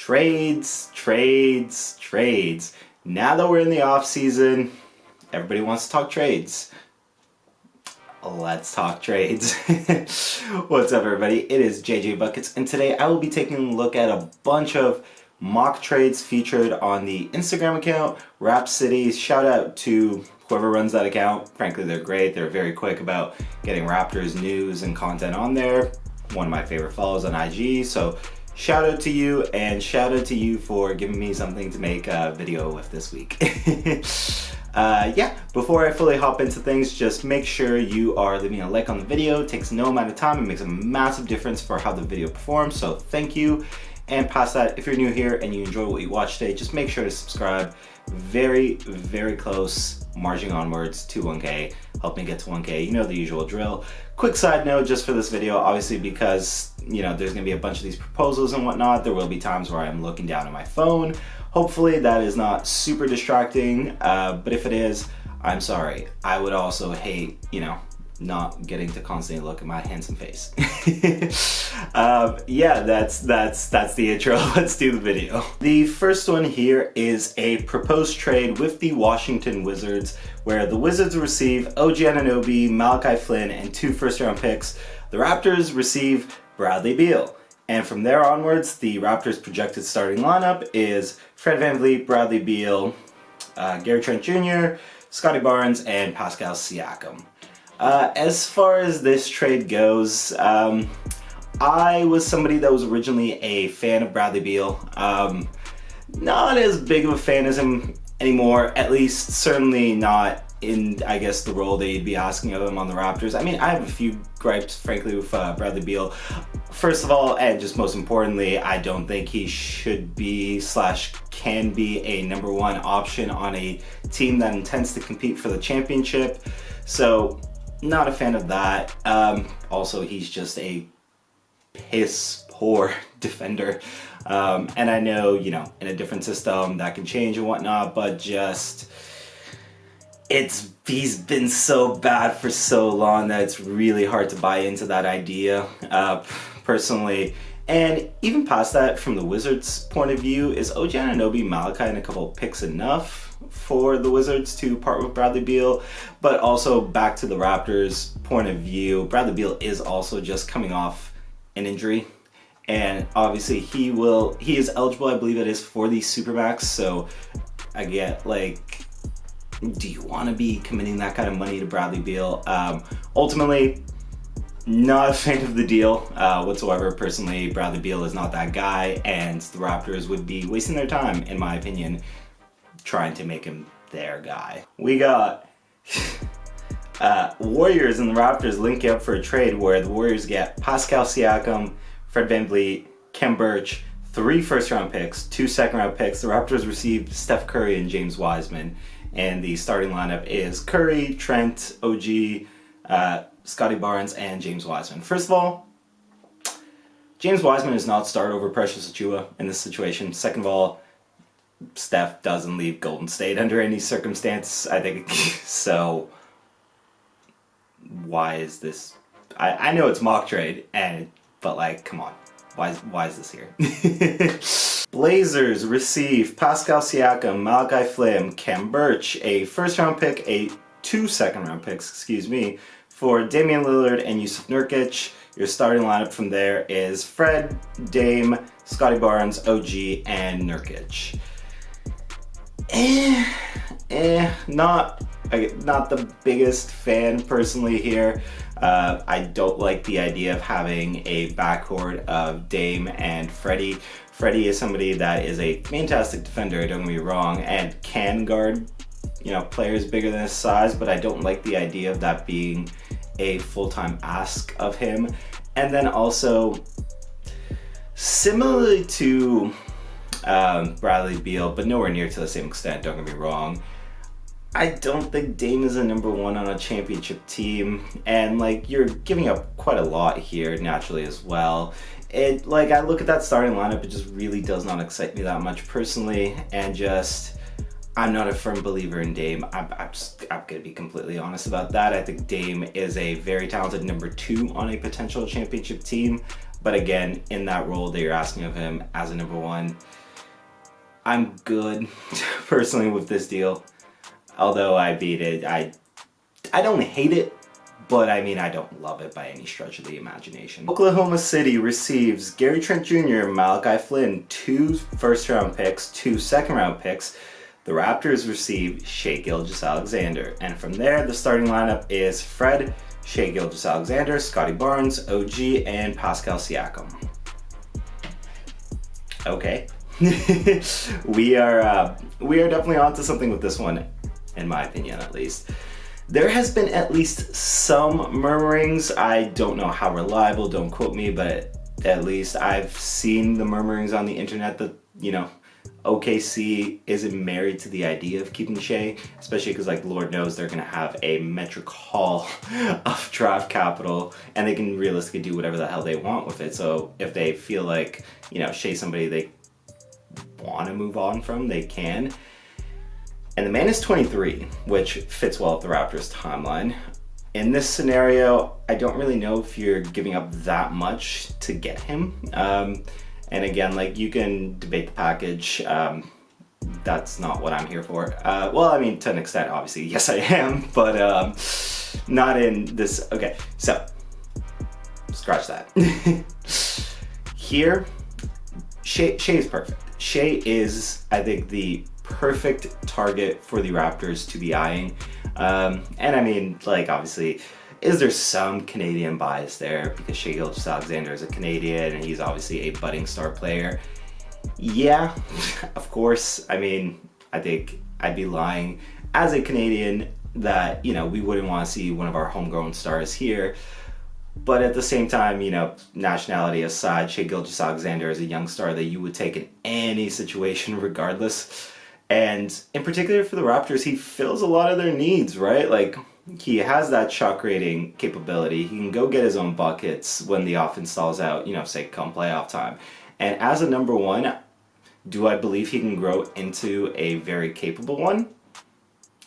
Trades. Now that we're in the off season, everybody wants to talk trades. Let's talk trades. What's up, everybody? It is JJ Buckets, and today I will be taking a look at a bunch of mock trades featured on the Instagram account, Rap City. Shout out to whoever runs that account. Frankly, they're great. They're very quick about getting Raptors news and content on there. One of my favorite follows on IG, so shout out to you, and shout out to you for giving me something to make a video with this week. Before I fully hop into things, just make sure you are leaving a like on the video. It takes no amount of time. It makes a massive difference for how the video performs, so thank you. And past that, if you're new here and you enjoy what you watch today, just make sure to subscribe. Very, very close, marching onwards to 1K. Help me get to 1K, you know the usual drill. Quick side note just for this video, obviously because, you know, there's gonna be a bunch of these proposals and whatnot, there will be times where I'm looking down at my phone. Hopefully that is not super distracting, but if it is, I'm sorry. I would also hate, you know, not getting to constantly look at my handsome face. That's the intro. Let's do the video. The first one here is a proposed trade with the Washington Wizards, where the Wizards receive OG Anunoby, Malachi Flynn, and 2 first-round picks. The Raptors receive Bradley Beal. And from there onwards, the Raptors' projected starting lineup is Fred VanVleet, Bradley Beal, Gary Trent Jr., Scotty Barnes, and Pascal Siakam. As far as this trade goes, I was somebody that was originally a fan of Bradley Beal. Not as big of a fan as him anymore, at least certainly not in, I guess, the role that you'd be asking of him on the Raptors. I mean, I have a few gripes, frankly, with Bradley Beal. First of all, and just most importantly, I don't think he should be / can be a #1 option on a team that intends to compete for the championship. So, not a fan of that. Also, he's just a piss poor defender. And I know, you know, in a different system that can change and whatnot, but just, he's been so bad for so long that it's really hard to buy into that idea, personally. And even past that, from the Wizards' point of view, is OG Anunoby, Malachi, and a couple picks enough for the Wizards to part with Bradley Beal? But also back to the Raptors' point of view, Bradley Beal is also just coming off an injury. And obviously he is eligible, I believe it is, for the Supermax. So I get, like, do you want to be committing that kind of money to Bradley Beal? Ultimately, not a fan of the deal whatsoever. Personally, Bradley Beal is not that guy, and the Raptors would be wasting their time, in my opinion, trying to make him their guy. We got Warriors and the Raptors linking up for a trade where the Warriors get Pascal Siakam, Fred VanVleet, Khem Birch, 3 first-round picks, 2 second-round picks. The Raptors received Steph Curry and James Wiseman, and the starting lineup is Curry, Trent, OG, Scotty Barnes, and James Wiseman. First of all, James Wiseman is not start over Precious Achiuwa in this situation. Second of all, Steph doesn't leave Golden State under any circumstance, I think. So why is this? I know it's mock trade, but like, come on, why is this here? Blazers receive Pascal Siakam, Malachi Flynn, Khem Birch, a first-round pick, 2 second-round picks, for Damian Lillard and Jusuf Nurkic. Your starting lineup from there is Fred, Dame, Scotty Barnes, OG, and Nurkic. Not the biggest fan personally here. I don't like the idea of having a backcourt of Dame and Freddie. Freddie is somebody that is a fantastic defender, don't get me wrong, and can guard, you know, players bigger than his size, but I don't like the idea of that being a full-time ask of him. And then also, similarly to Bradley Beal, but nowhere near to the same extent, don't get me wrong, I don't think Dame is a #1 on a championship team, and like, you're giving up quite a lot here naturally as well. I look at that starting lineup, it just really does not excite me that much personally, and just, I'm not a firm believer in Dame. I'm gonna be completely honest about that. I think Dame is a very talented #2 on a potential championship team, But again, in that role that you're asking of him as a number one, I'm good personally with this deal. Although I beat it, I don't hate it, but I mean, I don't love it by any stretch of the imagination. Oklahoma City receives Gary Trent Jr., Malachi Flynn, 2 first-round picks, 2 second-round picks. The Raptors receive Shai Gilgeous-Alexander. And from there, the starting lineup is Fred, Shai Gilgeous-Alexander, Scotty Barnes, OG, and Pascal Siakam. Okay. we are definitely onto something with this one, in my opinion at least. There has been at least some murmurings. I don't know how reliable, don't quote me, but at least I've seen the murmurings on the internet that, you know, OKC isn't married to the idea of keeping Shai, especially because, like, Lord knows they're going to have a metric haul of draft capital, and they can realistically do whatever the hell they want with it. So if they feel like, you know, Shai's somebody they want to move on from, they can. And the man is 23, which fits well with the Raptors timeline. In this scenario, I don't really know if you're giving up that much to get him. And again, like, you can debate the package. That's not what I'm here for. Well, I mean, to an extent, obviously, yes I am, but not in this. Okay, so scratch that. Here, Shai is perfect. Shai is, I think, the perfect target for the Raptors to be eyeing. And I mean, like, obviously, is there some Canadian bias there because Shai Gilgeous-Alexander is a Canadian and he's obviously a budding star player? Yeah, of course. I mean, I think I'd be lying as a Canadian that, you know, we wouldn't want to see one of our homegrown stars here. But at the same time, you know, nationality aside, Shai Gilgeous-Alexander is a young star that you would take in any situation regardless. And in particular for the Raptors, he fills a lot of their needs, right? Like, he has that shot creating capability. He can go get his own buckets when the offense stalls out, you know, say come playoff time. And as a number one, do I believe he can grow into a very capable one?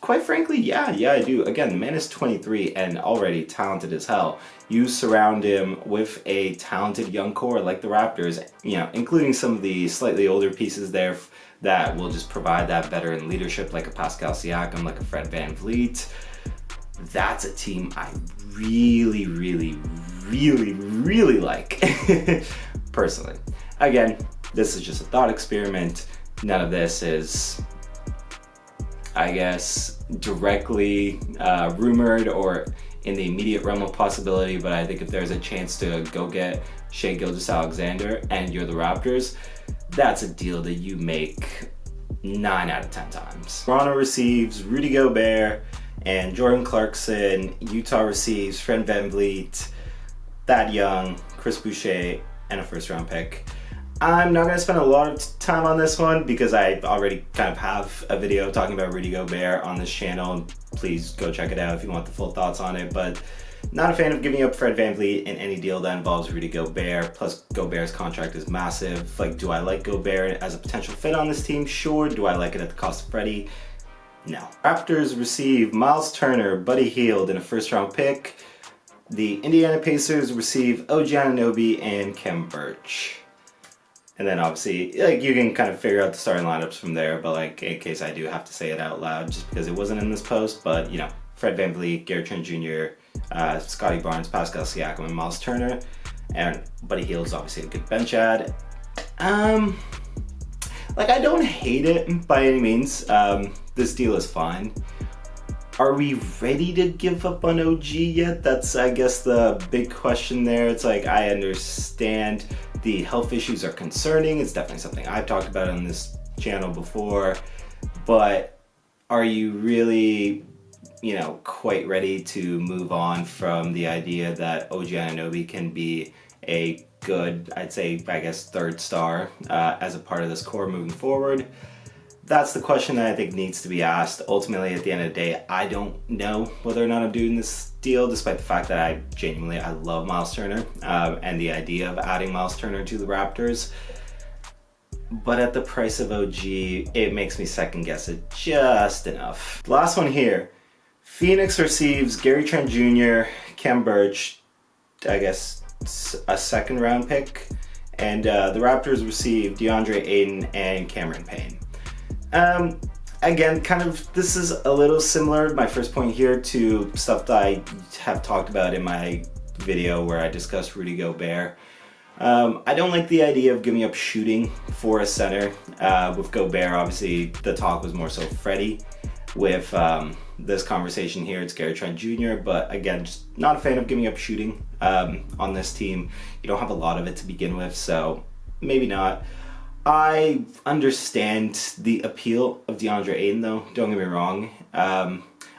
Quite frankly, yeah, I do. Again, the man is 23 and already talented as hell. You surround him with a talented young core like the Raptors, you know, including some of the slightly older pieces there that will just provide that veteran leadership, like a Pascal Siakam, like a Fred VanVleet. That's a team I really, really, really, really like, personally. Again, this is just a thought experiment. None of this is, I guess, directly rumored or in the immediate realm of possibility, but I think if there's a chance to go get Shai Gilgeous-Alexander and you're the Raptors, that's a deal that you make 9 out of 10 times. Toronto receives Rudy Gobert and Jordan Clarkson. Utah receives Fred VanVleet, Thad Young, Chris Boucher, and a first-round pick. I'm not going to spend a lot of time on this one because I already kind of have a video talking about Rudy Gobert on this channel. Please go check it out if you want the full thoughts on it. But not a fan of giving up Fred VanVleet in any deal that involves Rudy Gobert. Plus, Gobert's contract is massive. Like, do I like Gobert as a potential fit on this team? Sure. Do I like it at the cost of Freddie? No. Raptors receive Myles Turner, Buddy Hield, and a first-round pick. The Indiana Pacers receive OG Anunoby and Khem Birch. And then obviously, like, you can kind of figure out the starting lineups from there, but like, in case I do have to say it out loud, just because it wasn't in this post, but you know, Fred VanVleet, Gary Trent Jr., Scotty Barnes, Pascal Siakam, and Myles Turner, and Buddy Hield's obviously a good bench ad. Like, I don't hate it by any means. This deal is fine. Are we ready to give up on OG yet? That's, I guess, the big question there. It's like, I understand the health issues are concerning. It's definitely something I've talked about on this channel before, but are you really, you know, quite ready to move on from the idea that OG Anunoby can be a good, I'd say, I guess, third star as a part of this core moving forward? That's the question that I think needs to be asked. Ultimately, at the end of the day, I don't know whether or not I'm doing this deal, despite the fact that I love Myles Turner and the idea of adding Myles Turner to the Raptors. But at the price of OG, it makes me second guess it just enough. Last one here. Phoenix receives Gary Trent Jr., Khem Birch, I guess a second round pick, and the Raptors received DeAndre Ayton and Cameron Payne. Again, this is a little similar, my first point here, to stuff that I have talked about in my video where I discussed Rudy Gobert. I don't like the idea of giving up shooting for a center. With Gobert, obviously, the talk was more so Freddie. With this conversation here, it's Gary Trent Jr., but again, just not a fan of giving up shooting on this team. You don't have a lot of it to begin with, so maybe not. I understand the appeal of DeAndre Ayton, though. Don't get me wrong.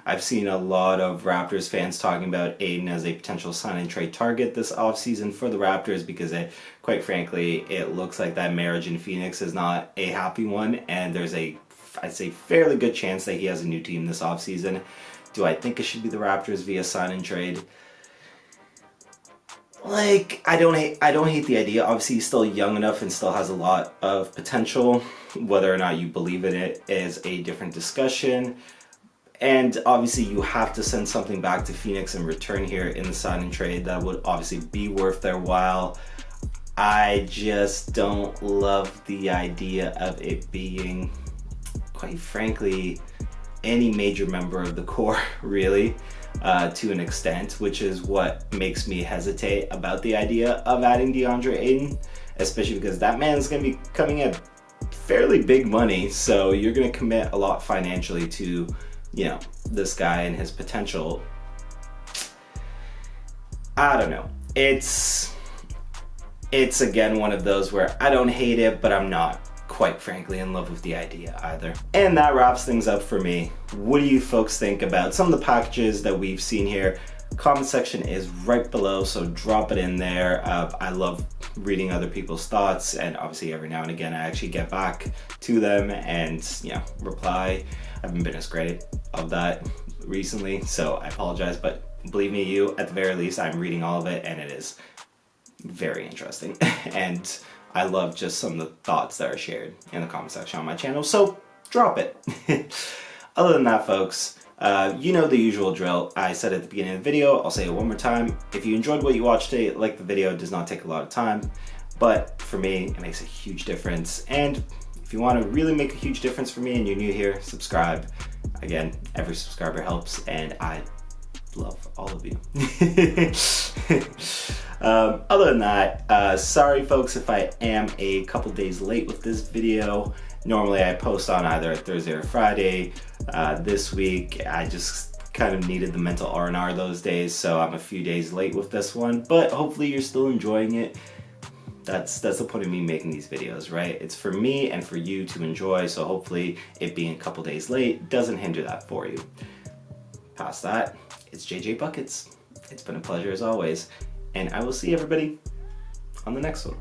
I've seen a lot of Raptors fans talking about Ayton as a potential sign and trade target this offseason for the Raptors because, quite frankly, it looks like that marriage in Phoenix is not a happy one, and there's I'd say fairly good chance that he has a new team this offseason. Do I think it should be the Raptors via sign and trade? I don't hate the idea. Obviously, he's still young enough and still has a lot of potential. Whether or not you believe in it is a different discussion. And obviously, you have to send something back to Phoenix in return here in the sign and trade that would obviously be worth their while. I just don't love the idea of it being, quite frankly, any major member of the core, really. To an extent, which is what makes me hesitate about the idea of adding DeAndre Ayton, especially because that man's going to be coming at fairly big money, so you're going to commit a lot financially to, this guy and his potential. I don't know. It's again one of those where I don't hate it, but I'm not, quite frankly, in love with the idea either. And that wraps things up for me. What do you folks think about some of the packages that we've seen here? Comment section is right below, so drop it in there. I love reading other people's thoughts, and obviously every now and again I actually get back to them and reply. I haven't been as great of that recently, so I apologize, but believe me, at the very least, I'm reading all of it, and it is very interesting. And I love just some of the thoughts that are shared in the comment section on my channel, so drop it. Other than that, folks, you know the usual drill. I said at the beginning of the video, I'll say it one more time. If you enjoyed what you watched today, like the video, it does not take a lot of time, but for me, it makes a huge difference. And if you want to really make a huge difference for me and you're new here, subscribe. Again, every subscriber helps, and I love all of you. Other than that, sorry folks if I am a couple days late with this video. Normally I post on either a Thursday or Friday. This week I just kind of needed the mental R&R those days, so I'm a few days late with this one, but hopefully you're still enjoying it. That's the point of me making these videos, right? It's for me and for you to enjoy, so hopefully it being a couple days late doesn't hinder that for you. Past that, it's JJ Buckets. It's been a pleasure as always, and I will see everybody on the next one.